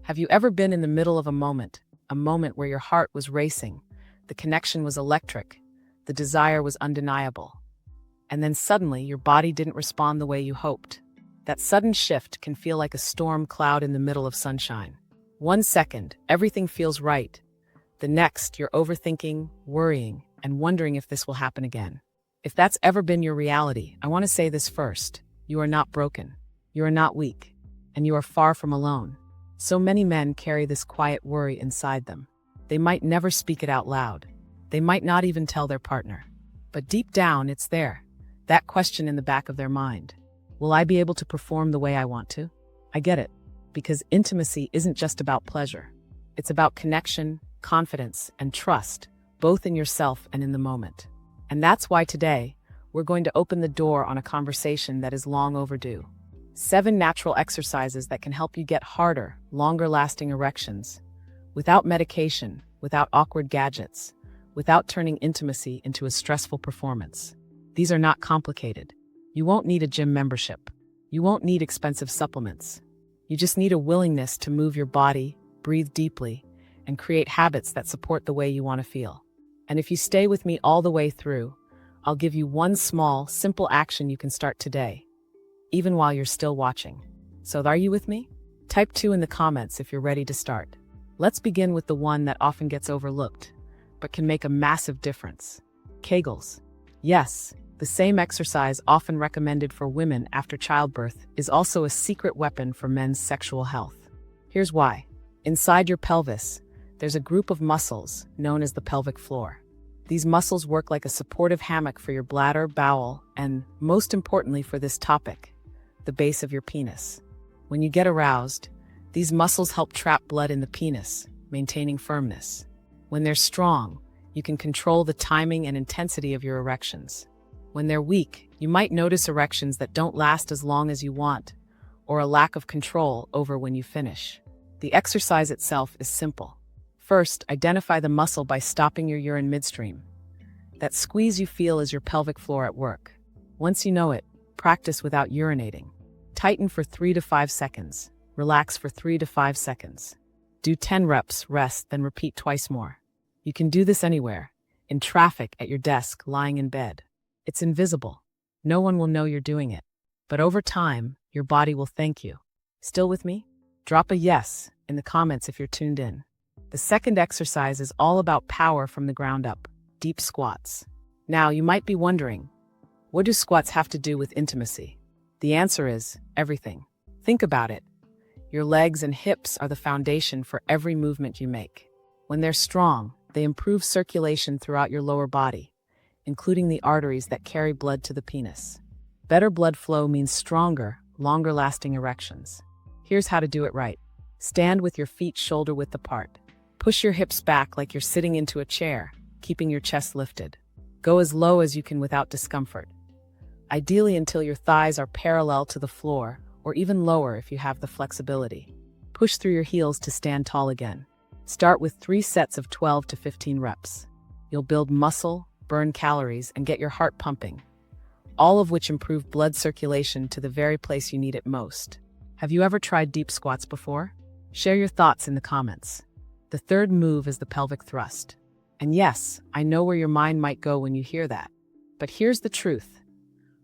Have you ever been in the middle of a moment where your heart was racing, the connection was electric, the desire was undeniable, and then suddenly your body didn't respond the way you hoped? That sudden shift can feel like a storm cloud in the middle of sunshine. 1 second, everything feels right. The next, you're overthinking, worrying, and wondering if this will happen again. If that's ever been your reality, I want to say this first. You are not broken. You are not weak. And you are far from alone. So many men carry this quiet worry inside them. They might never speak it out loud. They might not even tell their partner. But deep down, it's there. That question in the back of their mind. Will I be able to perform the way I want to? I get it. Because intimacy isn't just about pleasure. It's about connection, confidence, and trust, both in yourself and in the moment. And that's why today, we're going to open the door on a conversation that is long overdue. 7 natural exercises that can help you get harder, longer-lasting erections, without medication, without awkward gadgets, without turning intimacy into a stressful performance. These are not complicated. You won't need a gym membership. You won't need expensive supplements. You just need a willingness to move your body, breathe deeply, and create habits that support the way you want to feel. And if you stay with me all the way through, I'll give you one small, simple action you can start today, even while you're still watching. So are you with me? Type 2 in the comments if you're ready to start. Let's begin with the one that often gets overlooked, but can make a massive difference. Kegels. Yes, the same exercise often recommended for women after childbirth is also a secret weapon for men's sexual health. Here's why. Inside your pelvis, there's a group of muscles known as the pelvic floor. These muscles work like a supportive hammock for your bladder, bowel, and, most importantly for this topic, the base of your penis. When you get aroused, these muscles help trap blood in the penis, maintaining firmness. When they're strong, you can control the timing and intensity of your erections. When they're weak, you might notice erections that don't last as long as you want, or a lack of control over when you finish. The exercise itself is simple. First, identify the muscle by stopping your urine midstream. That squeeze you feel is your pelvic floor at work. Once you know it, practice without urinating. Tighten for 3 to 5 seconds. Relax for 3 to 5 seconds. Do 10 reps, rest, then repeat twice more. You can do this anywhere, in traffic, at your desk, lying in bed. It's invisible. No one will know you're doing it. But over time, your body will thank you. Still with me? Drop a yes in the comments if you're tuned in. The second exercise is all about power from the ground up, deep squats. Now, you might be wondering, what do squats have to do with intimacy? The answer is everything. Think about it. Your legs and hips are the foundation for every movement you make. When they're strong, they improve circulation throughout your lower body, including the arteries that carry blood to the penis. Better blood flow means stronger, longer-lasting erections. Here's how to do it right. Stand with your feet shoulder-width apart. Push your hips back like you're sitting into a chair, keeping your chest lifted. Go as low as you can without discomfort. Ideally until your thighs are parallel to the floor, or even lower if you have the flexibility. Push through your heels to stand tall again. Start with 3 sets of 12 to 15 reps. You'll build muscle, burn calories, and get your heart pumping, all of which improve blood circulation to the very place you need it most. Have you ever tried deep squats before? Share your thoughts in the comments. The third move is the pelvic thrust. And yes, I know where your mind might go when you hear that. But here's the truth.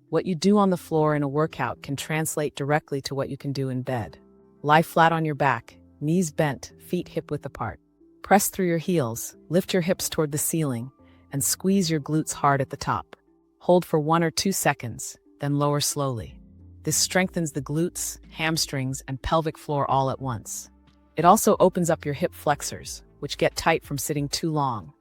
What you do on the floor in a workout can translate directly to what you can do in bed. Lie flat on your back, knees bent, feet hip-width apart. Press through your heels, lift your hips toward the ceiling, and squeeze your glutes hard at the top. Hold for 1 or 2 seconds, then lower slowly. This strengthens the glutes, hamstrings, and pelvic floor all at once. It also opens up your hip flexors, which get tight from sitting too long.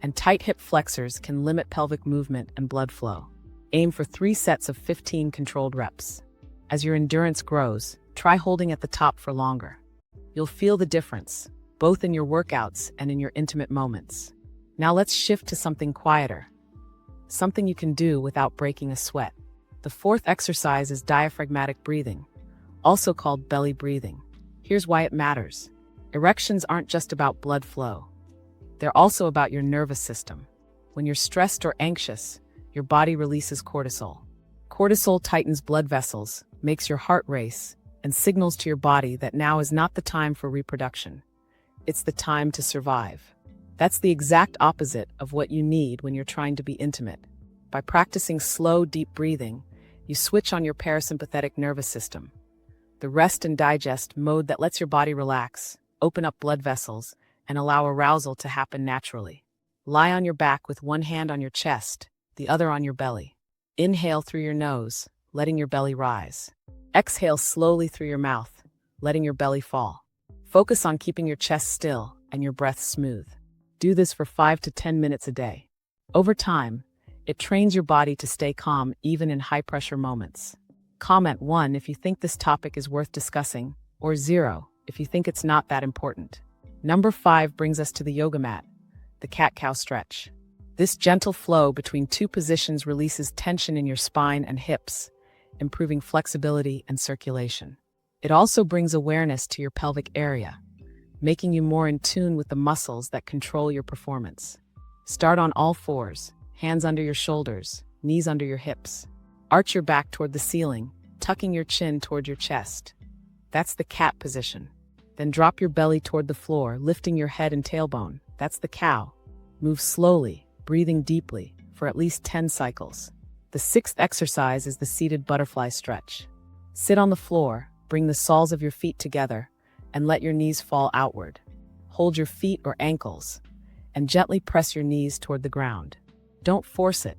And tight hip flexors can limit pelvic movement and blood flow. Aim for 3 sets of 15 controlled reps. As your endurance grows, try holding at the top for longer. You'll feel the difference, both in your workouts and in your intimate moments. Now let's shift to something quieter. Something you can do without breaking a sweat. The fourth exercise is diaphragmatic breathing, also called belly breathing. Here's why it matters. Erections aren't just about blood flow. They're also about your nervous system. When you're stressed or anxious, your body releases cortisol. Cortisol tightens blood vessels, makes your heart race, and signals to your body that now is not the time for reproduction. It's the time to survive. That's the exact opposite of what you need when you're trying to be intimate. By practicing slow, deep breathing, you switch on your parasympathetic nervous system, the rest and digest mode that lets your body relax, open up blood vessels, and allow arousal to happen naturally. Lie on your back with one hand on your chest, the other on your belly. Inhale through your nose, letting your belly rise. Exhale slowly through your mouth, letting your belly fall. Focus on keeping your chest still and your breath smooth. Do this for 5 to 10 minutes a day. Over time, it trains your body to stay calm even in high-pressure moments. Comment 1 if you think this topic is worth discussing, or 0 if you think it's not that important. Number 5 brings us to the yoga mat, the cat-cow stretch. This gentle flow between two positions releases tension in your spine and hips, improving flexibility and circulation. It also brings awareness to your pelvic area, making you more in tune with the muscles that control your performance. Start on all fours, hands under your shoulders, knees under your hips. Arch your back toward the ceiling, tucking your chin toward your chest. That's the cat position. Then drop your belly toward the floor, lifting your head and tailbone. That's the cow. Move slowly, breathing deeply, for at least 10 cycles. The 6th exercise is the seated butterfly stretch. Sit on the floor, bring the soles of your feet together, and let your knees fall outward. Hold your feet or ankles, and gently press your knees toward the ground. Don't force it.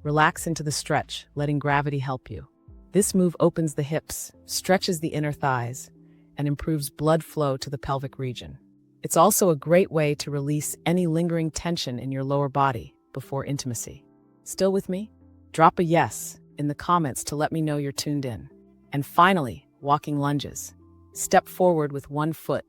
Relax into the stretch, letting gravity help you. This move opens the hips, stretches the inner thighs, and improves blood flow to the pelvic region. It's also a great way to release any lingering tension in your lower body before intimacy. Still with me? Drop a yes in the comments to let me know you're tuned in. And finally, walking lunges. Step forward with one foot,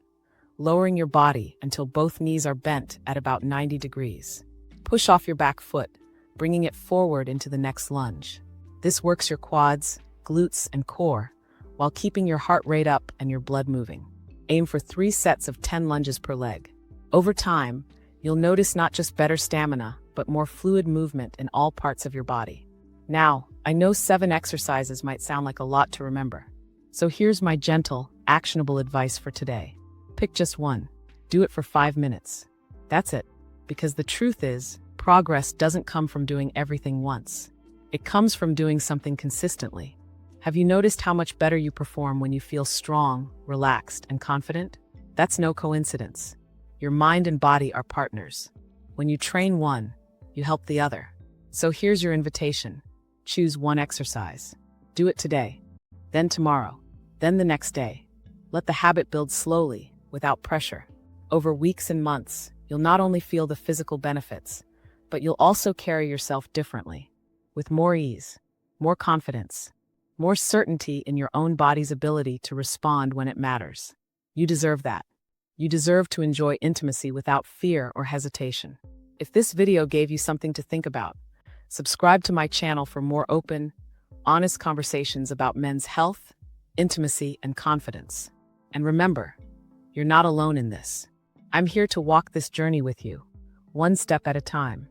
lowering your body until both knees are bent at about 90 degrees. Push off your back foot, bringing it forward into the next lunge. This works your quads, glutes, and core, while keeping your heart rate up and your blood moving. Aim for 3 sets of 10 lunges per leg. Over time, you'll notice not just better stamina, but more fluid movement in all parts of your body. Now, I know 7 exercises might sound like a lot to remember. So here's my gentle, actionable advice for today. Pick just one. Do it for 5 minutes. That's it. Because the truth is, progress doesn't come from doing everything once. It comes from doing something consistently. Have you noticed how much better you perform when you feel strong, relaxed, and confident? That's no coincidence. Your mind and body are partners. When you train one, you help the other. So here's your invitation. Choose one exercise. Do it today, then tomorrow, then the next day. Let the habit build slowly, without pressure. Over weeks and months, you'll not only feel the physical benefits, but you'll also carry yourself differently, with more ease, more confidence, more certainty in your own body's ability to respond when it matters. You deserve that. You deserve to enjoy intimacy without fear or hesitation. If this video gave you something to think about, subscribe to my channel for more open, honest conversations about men's health, intimacy, and confidence. And remember, you're not alone in this. I'm here to walk this journey with you, one step at a time.